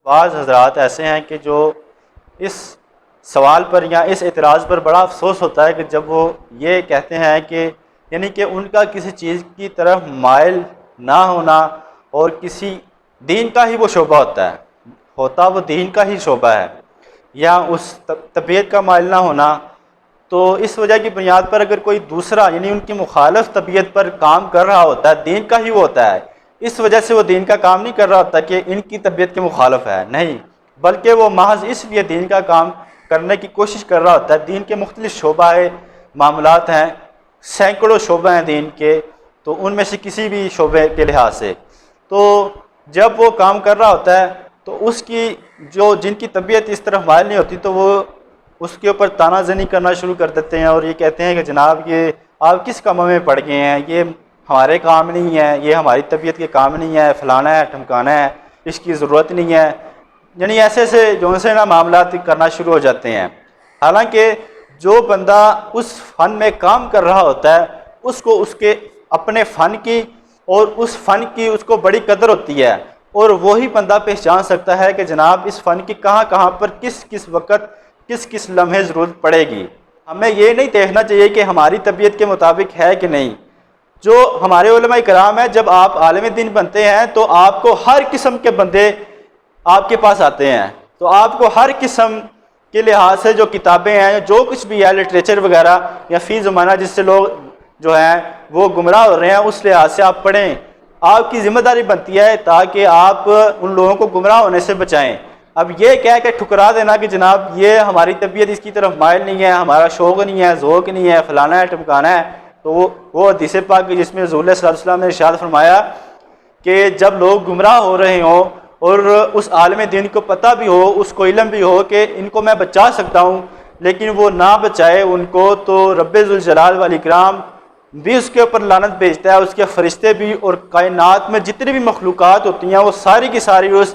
بعض حضرات ایسے ہیں کہ جو اس سوال پر یا اس اعتراض پر بڑا افسوس ہوتا ہے کہ جب وہ یہ کہتے ہیں کہ یعنی کہ ان کا کسی چیز کی طرف مائل نہ ہونا اور کسی دین کا ہی وہ شعبہ ہوتا وہ دین کا ہی شعبہ ہے یا اس طبیعت کا مائل نہ ہونا، تو اس وجہ کی بنیاد پر اگر کوئی دوسرا یعنی ان کی مخالف طبیعت پر کام کر رہا ہوتا ہے، دین کا ہی وہ ہوتا ہے، اس وجہ سے وہ دین کا کام نہیں کر رہا ہوتا کہ ان کی طبیعت کے مخالف ہے، نہیں، بلکہ وہ محض اس لیے دین کا کام کرنے کی کوشش کر رہا ہوتا ہے۔ دین کے مختلف شعبہ معاملات ہیں، سینکڑوں شعبہ ہیں دین کے، تو ان میں سے کسی بھی شعبے کے لحاظ سے تو جب وہ کام کر رہا ہوتا ہے تو اس کی جن کی طبیعت اس طرف مائل نہیں ہوتی تو وہ اس کے اوپر تانا زنی کرنا شروع کر دیتے ہیں اور یہ کہتے ہیں کہ جناب یہ آپ کس کاموں میں پڑ گئے ہیں، یہ ہمارے کام نہیں ہے، یہ ہماری طبیعت کے کام نہیں ہے، فلانا ہے ٹھمکانا ہے، اس کی ضرورت نہیں ہے، یعنی ایسے جو سے نا معاملات کرنا شروع ہو جاتے ہیں۔ حالانکہ جو بندہ اس فن میں کام کر رہا ہوتا ہے اس کو اس کے اپنے فن کی اور اس فن کی اس کو بڑی قدر ہوتی ہے، اور وہی بندہ پہچان سکتا ہے کہ جناب اس فن کی کہاں کہاں پر کس وقت کس لمحے ضرورت پڑے گی۔ ہمیں یہ نہیں دیکھنا چاہیے کہ ہماری طبیعت کے مطابق ہے کہ نہیں۔ جو ہمارے علماء کرام ہیں، جب آپ عالم دین بنتے ہیں تو آپ کو ہر قسم کے بندے آپ کے پاس آتے ہیں، تو آپ کو ہر قسم کے لحاظ سے جو کتابیں ہیں، جو کچھ بھی ہے لٹریچر وغیرہ یا فی زمانہ جس سے لوگ جو ہیں وہ گمراہ ہو رہے ہیں، اس لحاظ سے آپ پڑھیں۔ آپ کی ذمہ داری بنتی ہے تاکہ آپ ان لوگوں کو گمراہ ہونے سے بچائیں۔ اب یہ کہہ کے ٹھکرا دینا کہ جناب یہ ہماری طبیعت اس کی طرف مائل نہیں ہے، ہمارا شوق نہیں ہے، ذوق نہیں ہے، فلانا ہے ٹمکانا ہے، تو وہ حدیث پاک جس میں رسول اللہ صلی اللہ علیہ وسلم نے ارشاد فرمایا کہ جب لوگ گمراہ ہو رہے ہوں اور اس عالم دین کو پتہ بھی ہو، اس کو علم بھی ہو کہ ان کو میں بچا سکتا ہوں، لیکن وہ نہ بچائے ان کو، تو رب ذوالجلال والاکرام بھی اس کے اوپر لعنت بھیجتا ہے، اس کے فرشتے بھی، اور کائنات میں جتنی بھی مخلوقات ہوتی ہیں وہ ساری کی ساری اس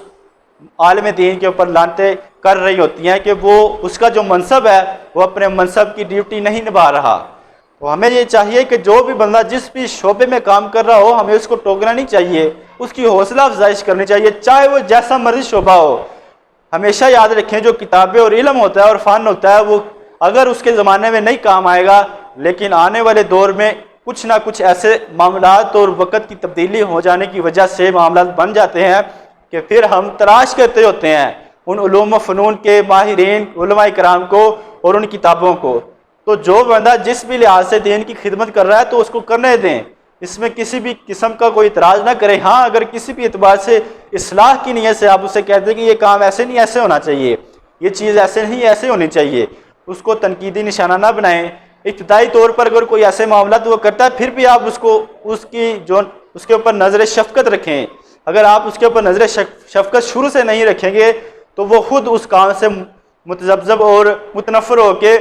عالم دین کے اوپر لعنتیں کر رہی ہوتی ہیں کہ وہ اس کا جو منصب ہے وہ اپنے منصب کی ڈیوٹی نہیں نبھا رہا۔ تو ہمیں یہ چاہیے کہ جو بھی بندہ جس بھی شعبے میں کام کر رہا ہو، ہمیں اس کو ٹوکنا نہیں چاہیے، اس کی حوصلہ افزائش کرنی چاہیے، چاہے وہ جیسا مرضی شعبہ ہو۔ ہمیشہ یاد رکھیں جو کتابیں اور علم ہوتا ہے اور فن ہوتا ہے وہ اگر اس کے زمانے میں نہیں کام آئے گا، لیکن آنے والے دور میں کچھ نہ کچھ ایسے معاملات اور وقت کی تبدیلی ہو جانے کی وجہ سے معاملات بن جاتے ہیں کہ پھر ہم تلاش کرتے ہوتے ہیں ان علوم و فنون کے ماہرین علماء کرام کو اور ان کتابوں کو۔ تو جو بندہ جس بھی لحاظ سے دین کی خدمت کر رہا ہے تو اس کو کرنے دیں، اس میں کسی بھی قسم کا کوئی اعتراض نہ کریں۔ ہاں اگر کسی بھی اعتبار سے اصلاح کی نیت سے آپ اسے کہتے ہیں کہ یہ کام ایسے نہیں ایسے ہونا چاہیے، یہ چیز ایسے نہیں ایسے ہونی چاہیے، اس کو تنقیدی نشانہ نہ بنائیں۔ ابتدائی طور پر اگر کوئی ایسے معاملات وہ کرتا ہے پھر بھی آپ اس کے اوپر نظر شفقت رکھیں۔ اگر آپ اس کے اوپر نظر شفقت شروع سے نہیں رکھیں گے تو وہ خود اس کام سے متذبذب اور متنفر ہو کے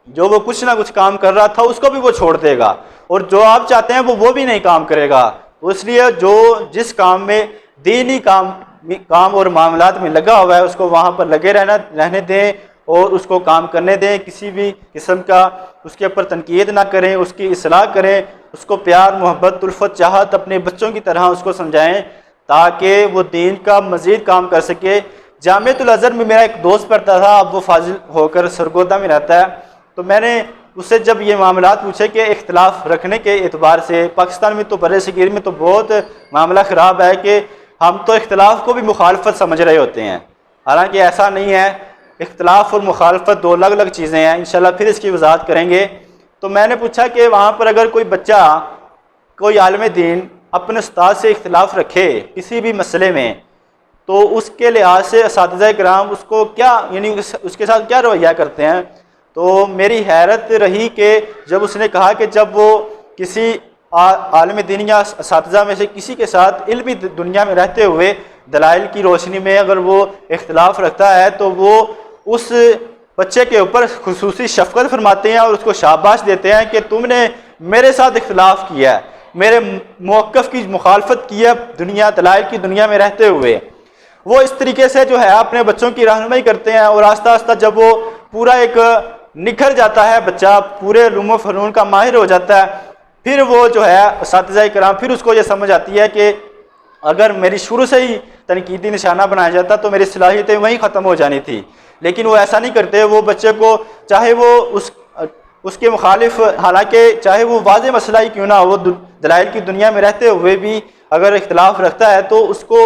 جو وہ کچھ نہ کچھ کام کر رہا تھا اس کو بھی وہ چھوڑ دے گا، اور جو آپ چاہتے ہیں وہ بھی نہیں کام کرے گا۔ تو اس لیے جو جس کام میں دینی کام اور معاملات میں لگا ہوا ہے اس کو وہاں پر لگے رہنے دیں اور اس کو کام کرنے دیں، کسی بھی قسم کا اس کے اوپر تنقید نہ کریں، اس کی اصلاح کریں، اس کو پیار محبت الفت چاہت اپنے بچوں کی طرح اس کو سمجھائیں تاکہ وہ دین کا مزید کام کر سکے۔ جامعۃ الازہر میں میرا ایک دوست پڑھتا تھا، اب وہ فاضل ہو کر سرگودا میں رہتا ہے، تو میں نے اس سے جب یہ معاملات پوچھے کہ اختلاف رکھنے کے اعتبار سے پاکستان میں تو بر صغیر میں تو بہت معاملہ خراب ہے کہ ہم تو اختلاف کو بھی مخالفت سمجھ رہے ہوتے ہیں، حالانکہ ایسا نہیں ہے، اختلاف اور مخالفت دو الگ الگ چیزیں ہیں، انشاءاللہ پھر اس کی وضاحت کریں گے۔ تو میں نے پوچھا کہ وہاں پر اگر کوئی بچہ کوئی عالم دین اپنے استاد سے اختلاف رکھے کسی بھی مسئلے میں تو اس کے لحاظ سے اساتذہ کرام اس کو کیا یعنی اس کے ساتھ کیا رویہ کرتے ہیں، تو میری حیرت رہی کہ جب اس نے کہا کہ جب وہ کسی عالم دین یا اساتذہ میں سے کسی کے ساتھ علمی دنیا میں رہتے ہوئے دلائل کی روشنی میں اگر وہ اختلاف رکھتا ہے تو وہ اس بچے کے اوپر خصوصی شفقت فرماتے ہیں اور اس کو شاباش دیتے ہیں کہ تم نے میرے ساتھ اختلاف کیا ہے، میرے موقف کی مخالفت کی ہے دنیا دلائل کی دنیا میں رہتے ہوئے۔ وہ اس طریقے سے جو ہے اپنے بچوں کی رہنمائی کرتے ہیں، اور آہستہ آہستہ جب وہ پورا ایک نکھر جاتا ہے بچہ، پورے علوم و فنون کا ماہر ہو جاتا ہے، پھر وہ جو ہے اساتذہ کرام پھر اس کو یہ سمجھ آتی ہے کہ اگر میری شروع سے ہی تنقیدی نشانہ بنایا جاتا تو میری صلاحیتیں وہیں ختم ہو جانی تھی، لیکن وہ ایسا نہیں کرتے۔ وہ بچے کو چاہے وہ اس کے مخالف، حالانکہ چاہے وہ واضح مسئلہ ہی کیوں نہ ہو، وہ دلائل کی دنیا میں رہتے ہوئے بھی اگر اختلاف رکھتا ہے تو اس کو،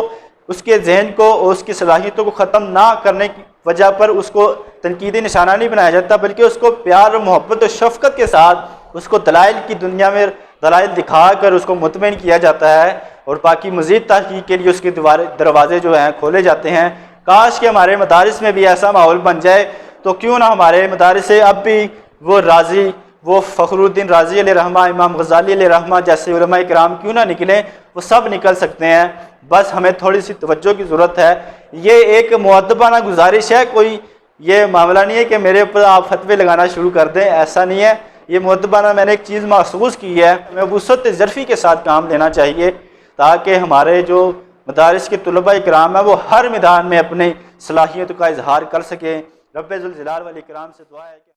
اس کے ذہن کو اور اس کی صلاحیتوں کو ختم نہ کرنے کی وجہ پر اس کو تنقیدی نشانہ نہیں بنایا جاتا، بلکہ اس کو پیار اور محبت اور شفقت کے ساتھ اس کو دلائل کی دنیا میں دلائل دکھا کر اس کو مطمئن کیا جاتا ہے، اور باقی مزید تحقیق کے لیے اس کے دروازے جو ہیں کھولے جاتے ہیں۔ کاش کہ ہمارے مدارس میں بھی ایسا ماحول بن جائے، تو کیوں نہ ہمارے مدارس سے اب بھی وہ رازی، وہ فخر الدین رازی علیہ رحمہ، امام غزالی علیہ رحمہ جیسے علماء کرام کیوں نہ نکلیں، وہ سب نکل سکتے ہیں، بس ہمیں تھوڑی سی توجہ کی ضرورت ہے۔ یہ ایک مؤدبانہ گزارش ہے، کوئی یہ معاملہ نہیں ہے کہ میرے اوپر آپ فتوے لگانا شروع کر دیں، ایسا نہیں ہے۔ یہ مؤدبانہ میں نے ایک چیز محسوس کی ہے، ہمیں وسعت ظرفی کے ساتھ کام لینا چاہیے، تاکہ ہمارے جو مدارس کے طلباء کرام ہیں وہ ہر میدان میں اپنی صلاحیت کا اظہار کر سکیں۔ رب ذوالجلال والاکرام سے دعا ہے کہ